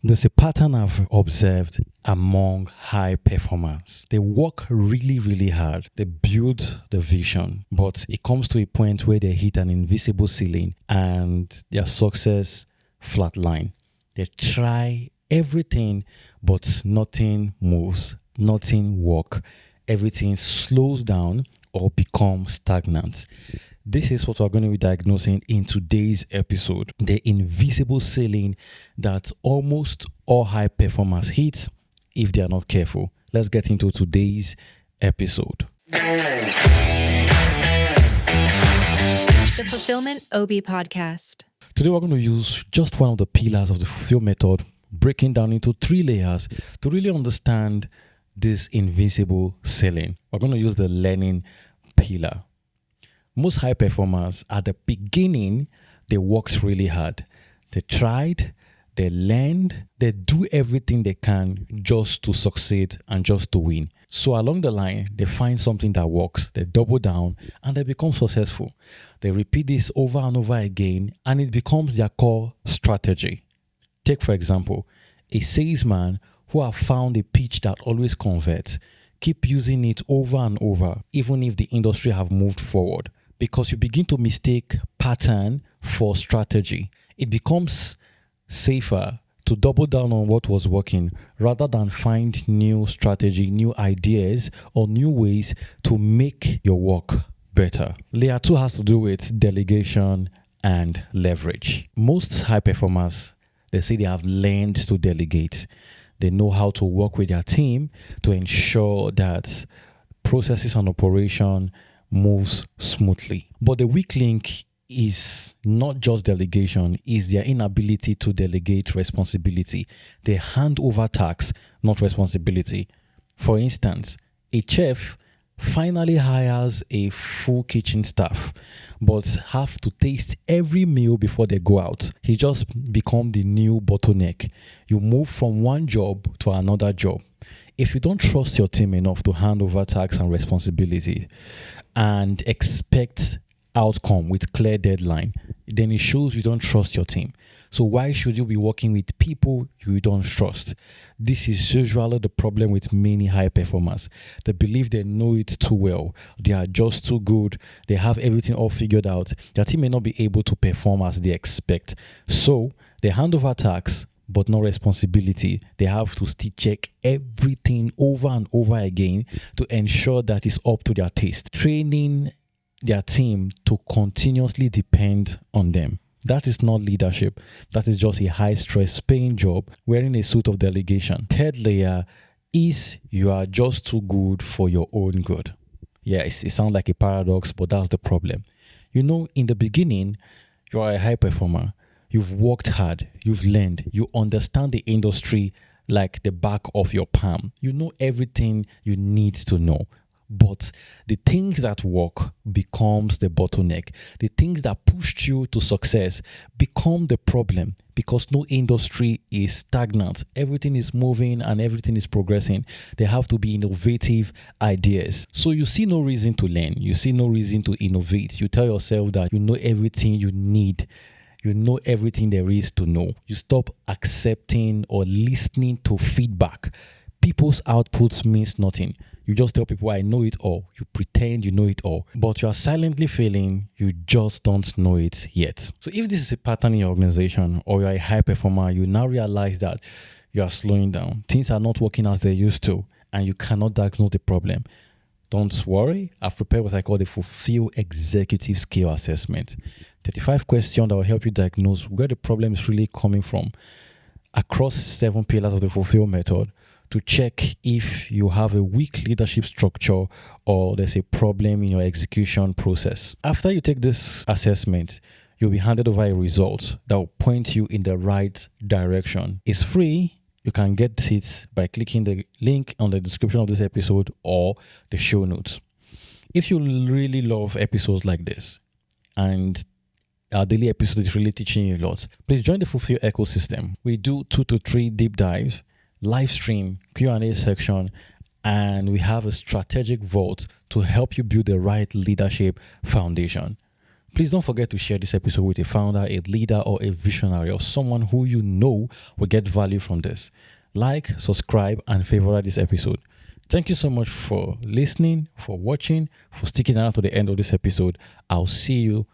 There's a pattern I've observed among high performers. They work really, really hard. They build the vision, but it comes to a point where they hit an invisible ceiling and their success flatline. They try everything, but nothing moves, nothing works. Everything slows down or becomes stagnant. This is what we're going to be diagnosing in today's episode. The invisible ceiling that almost all high performers hit if they are not careful. Let's get into today's episode. The Fulfillment OB Podcast. Today we're going to use just one of the pillars of the Fulfill method, breaking down into 3 layers to really understand this invisible ceiling. We're going to use the learning pillar. Most high performers at the beginning, they worked really hard. They tried, they learned, they do everything they can just to succeed and just to win. So along the line, they find something that works, they double down, and they become successful. They repeat this over and over again, and it becomes their core strategy. Take, for example, a salesman who have found a pitch that always converts. Keep using it over and over, even if the industry have moved forward. Because you begin to mistake pattern for strategy. It becomes safer to double down on what was working rather than find new strategy, new ideas, or new ways to make your work better. Layer 2 has to do with delegation and leverage. Most high performers, they say they have learned to delegate. They know how to work with their team to ensure that processes and operation moves smoothly. But the weak link is not just delegation, is their inability to delegate responsibility. They hand over tasks, not responsibility. For instance, a chef finally hires a full kitchen staff, but have to taste every meal before they go out. He just become the new bottleneck. You move from one job to another job. If you don't trust your team enough to hand over tasks and responsibility and expect outcome with clear deadline, then it shows you don't trust your team. So why should you be working with people you don't trust? This is usually the problem with many high performers. They believe they know it too well. They are just too good. They have everything all figured out. Their team may not be able to perform as they expect. So they hand over tasks, but no responsibility. They have to still check everything over and over again to ensure that it's up to their taste. Training their team to continuously depend on them. That is not leadership. That is just a high-stress paying job wearing a suit of delegation. Third layer is you are just too good for your own good. Yeah, it sounds like a paradox, but that's the problem. You know, in the beginning, you are a high performer. You've worked hard, you've learned, you understand the industry like the back of your palm. You know everything you need to know. But the things that work becomes the bottleneck. The things that pushed you to success become the problem because no industry is stagnant. Everything is moving and everything is progressing. There have to be innovative ideas. So you see no reason to learn. You see no reason to innovate. You tell yourself that you know everything you need. You know everything there is to know. You stop accepting or listening to feedback. People's outputs means nothing. You just tell people, I know it all. You pretend you know it all. But you are silently failing. You just don't know it yet. So if this is a pattern in your organization or you're a high performer, you now realize that you are slowing down. Things are not working as they used to, and you cannot diagnose the problem. Don't worry, I've prepared what I call the Fulfill Executive Skill Assessment. 35 questions that will help you diagnose where the problem is really coming from across 7 pillars of the Fulfill method to check if you have a weak leadership structure or there's a problem in your execution process. After you take this assessment, you'll be handed over a result that will point you in the right direction. It's free. You can get it by clicking the link on the description of this episode or the show notes. If you really love episodes like this and our daily episode is really teaching you a lot, please join the Fulfill ecosystem. We do 2 to 3 deep dives, live stream, Q&A section, and we have a strategic vault to help you build the right leadership foundation. Please don't forget to share this episode with a founder, a leader, or a visionary, or someone who you know will get value from this. Like, subscribe, and favorite this episode. Thank you so much for listening, for watching, for sticking around to the end of this episode. I'll see you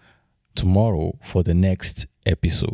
tomorrow for the next episode.